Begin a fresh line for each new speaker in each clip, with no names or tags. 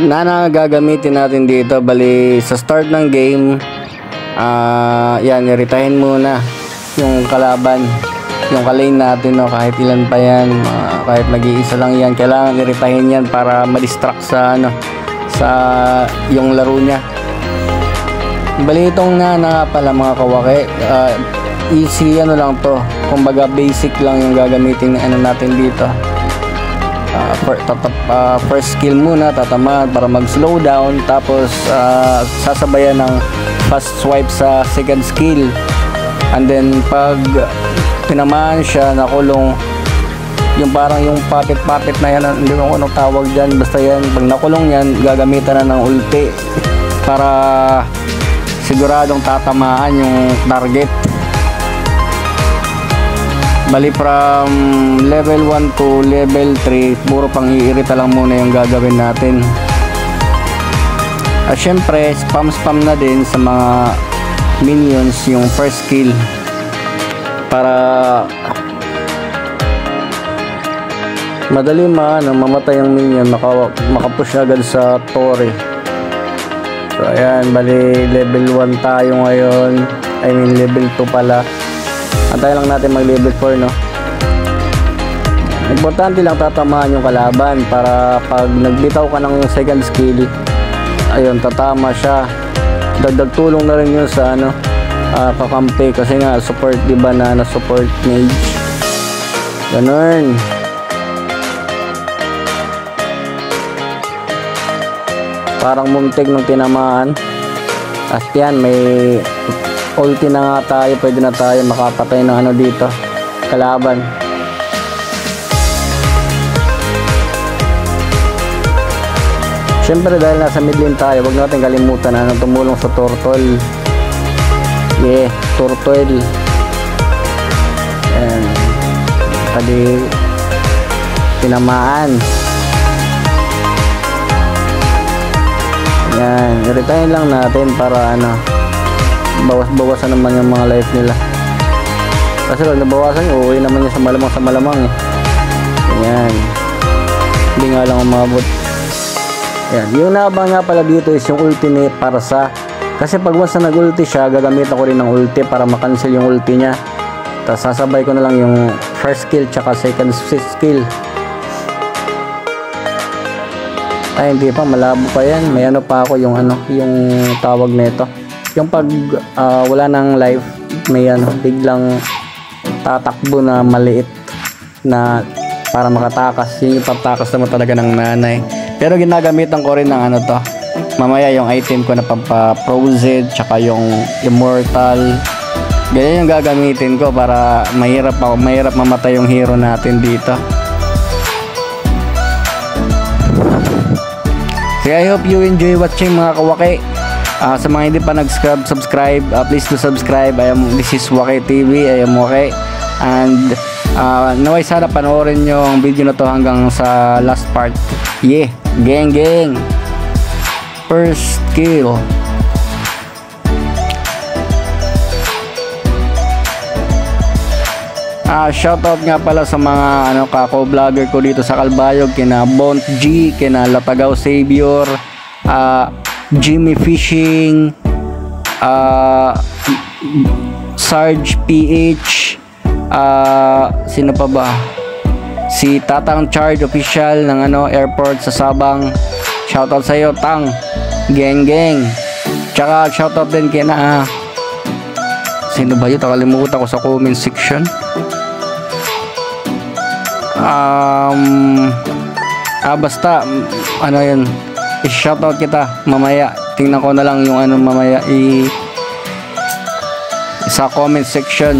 na gagamitin natin dito, bali sa start ng game, yan, iritahin muna yung kalaban, yung kalane natin, no, kahit ilan pa yan, kahit mag-iisa lang yan, kailangan iritahin yan para ma-distract sa ano, sa yung laro niya. Bali itong na pala mga kawaki, easy ano lang to, kumbaga basic lang yung gagamitin na ano natin dito. First skill muna, tatamaan para mag-slow down, tapos sasabayan ng fast swipe sa second skill, and then pag tinamaan siya, nakulong, yung parang yung papit na yan, hindi ko anong tawag dyan, basta yan, pag nakulong yan, gagamitan na ng ulti para siguradong tatamaan yung target. Bali from level 1 to level 3, puro pang iirita lang muna yung gagawin natin. At syempre, spam na din sa mga minions yung first skill para madali mamatay yung minion, makapush agad sa Tori. So ayan, bali level 1 tayo ngayon, I mean level 2 pala. Antayin lang natin mag level 4, no. Importante lang tatamaan yung kalaban para pag nagbitaw ka ng second skill, ayun, tatama siya. Dagdag tulong na rin yun sa ano, kakampi, kasi nga support, diba, na support mage, ganun. Parang muntik nung tinamaan. At yan, may ulti na nga tayo, pwede na tayo makapatay ng ano dito, kalaban. Syempre dahil nasa mid lane tayo, wag natin kalimutan na tumulong sa turtle. Yeah, turtle. Ayan, tadi tinamaan. Yan, iritahin lang natin para ano, bawas-bawasan naman yung mga life nila. Kasi pag nabawasan nyo, uuwi naman niya sa malamang eh. Ayan, hindi nga lang umabot. Ayan, yung nabang nga pala dito is yung ultimate para sa, kasi pag once na nag-ulti siya, gagamit ako rin ng ulti para makancel yung ulti niya. Tapos sasabay ko na lang yung first skill tsaka second skill. Ay, hindi pa, malabo pa yan. May ano pa ako, yung ano, yung tawag nito. Yung pag wala nang life, may ano, biglang tatakbo na maliit na para makatakas. Yun yung pagtakas naman talaga ng nanay. Pero ginagamitan ko rin ng ano to, mamaya yung item ko na pampa-frozen tsaka yung immortal. Ganyan yung gagamitin ko para mahirap mamatay yung hero natin dito. So I hope you enjoy watching mga kawaki. Sa mga hindi pa subscribe, please do subscribe. This is Waki TV. I am Waki. And naway sana panoorin nyo ang video na to hanggang sa last part. Yeah, gang. First kill. Shoutout nga pala sa mga ano, kako-vlogger ko dito sa Calbayog, kina Bont G, kina Latagaw Savior, Jimmy Fishing, Sarge PH, sino pa ba? Si Tatang Charge Official ng ano, airport sa Sabang. Shoutout sa iyo, Tang. Gang. Tsaka shoutout din kina sino ba yun? Nakalimutan ko sa comment section. Basta ano yun, i-shoutout kita mamaya. Tingnan ko na lang yung ano mamaya sa comment section.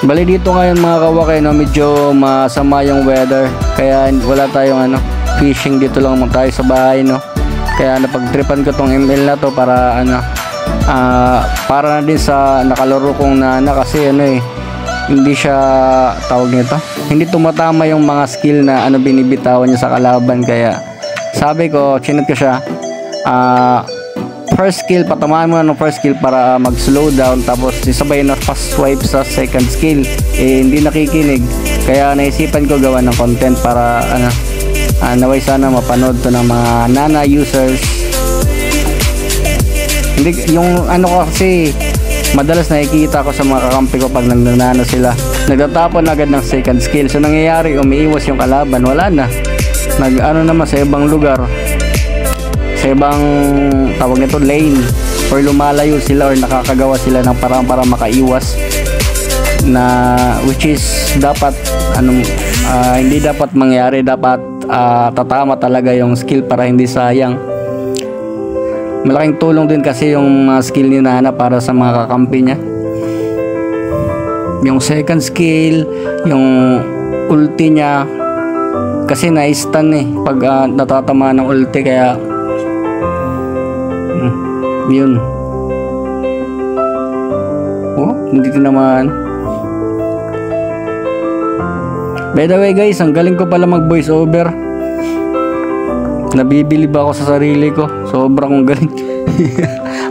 Bali dito ngayon mga kawaki, no, medyo masama yung weather, kaya wala tayong ano, fishing. Dito lang tayo sa bahay, no. Kaya napagtripan ko tong ML na to para ano, para na din sa nakalaro kong nana, kasi ano eh, hindi siya tawag nito, hindi tumatama yung mga skill na ano binibitawan niya sa kalaban. Kaya sabi ko, chinat ko siya, first skill, patamaan mo ng first skill para mag slow down, tapos isabay na fast swipe sa second skill. Hindi nakikinig, kaya naisipan ko gawa ng content para ano, Naway sana mapanood to ng mga Nana users. Hindi, yung ano ko kasi madalas nakikita ko sa mga kakampi ko pag nananano sila, nagtatapon agad ng second skill. So nangyayari, umiiwas yung kalaban, wala na. Ano naman sa ibang lugar, sa ibang tawag nito lane, or lumalayo sila or nakakagawa sila ng parang para makaiwas, na which is dapat hindi dapat mangyari. Dapat tatama talaga yung skill para hindi sayang. Malaking tulong din kasi yung skill ni Nana para sa mga kakampi niya, yung second skill, yung ulti niya, kasi na-stun pag natatama ng ulti, kaya yun. Hindi tinamaan. By the way guys, ang galing ko pala mag voice over. Nabibilib ako sa sarili ko, sobrang galing.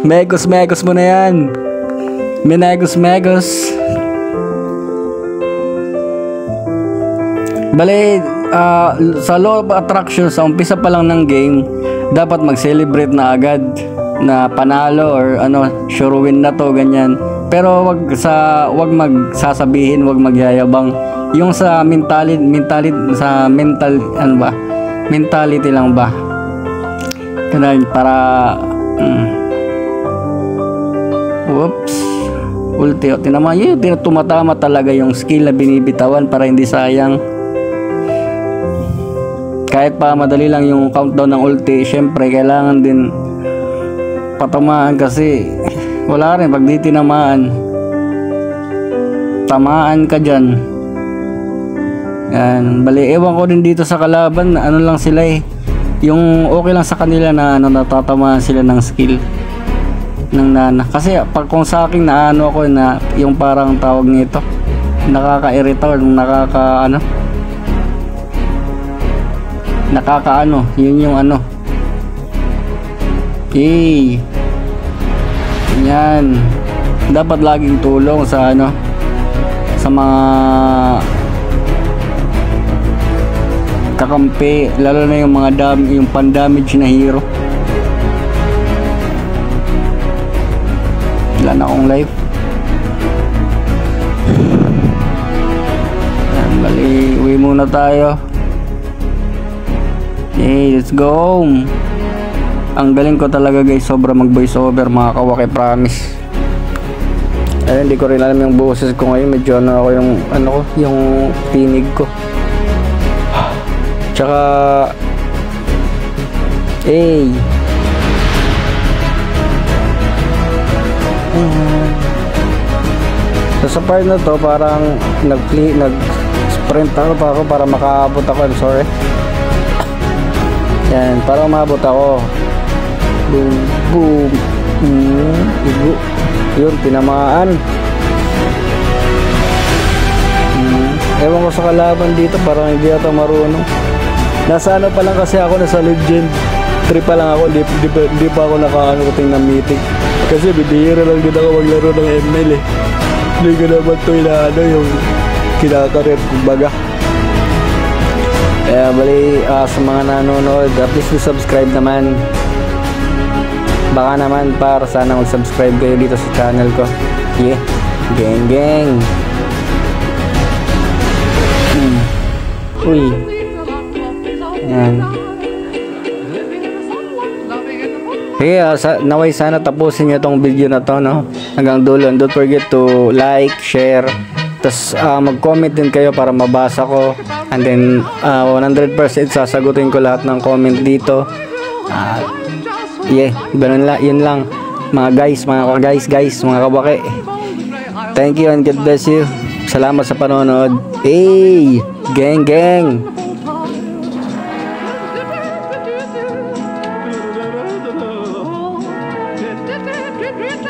Megos mo na yan. Megos. Bale, sa law of attraction, sa umpisa pa lang ng game, dapat mag-celebrate na agad na panalo or sure win na to, ganyan. Pero wag magsasabihin, wag magyayabang. Yung sa mentality lang ba? Ganun, para whoops, ulti, tinama yun, tumatama talaga yung skill na binibitawan para hindi sayang. Kahit pa madali lang yung countdown ng ulti, syempre kailangan din patamaan, kasi wala rin pag di tinamaan, tamaan ka dyan. Yan, bali, ewan ko din dito sa kalaban, ano lang sila yung okay lang sa kanila na natatamaan sila ng skill ng Nana. Kasi pag kung sa akin na ako na yung parang tawag nito, nakaka-irrita or yun yung yan, dapat laging tulong sa sa mga kakampi, lalo na yung mga yung pan-damage na hero. Wala na akong life. Bali, uwi muna tayo. Hey, let's go. Ang galing ko talaga guys, sobra mag voice over mga kawaki, promise. Ayun, hindi ko rin alam yung boses ko ngayon, medyo ako yung tinig ko. Tsaka so sa part na to, parang nag-sprint ako para makaabot ako. I'm sorry. Yan, para umabot ako. Boom. Yun, tinamaan. Ewan ko sa kalaban dito, parang hindi ata marunong. Nasa pa lang kasi ako, nasa legend 3 pa lang ako, hindi pa ako nakating ng meeting. Kasi bibihira lang din ako maglaro ng ML Hindi ko naman ito yung kinakaret, kumbaga. Kaya bali, sa mga nanonood, please subscribe naman. Baka naman sana mag-subscribe kayo dito sa channel ko. Yeah, gang. Uy. Yan. Naway sana tapusin nyo tong video na to, hanggang dulo. Don't forget to like, share, tas mag-comment din kayo para mabasa ko, and then 100% sasagutin ko lahat ng comment dito. Ganun lang, yun lang mga guys, mga kabake. Thank you and God bless you. Salamat sa panonood. Hey, gang.
Great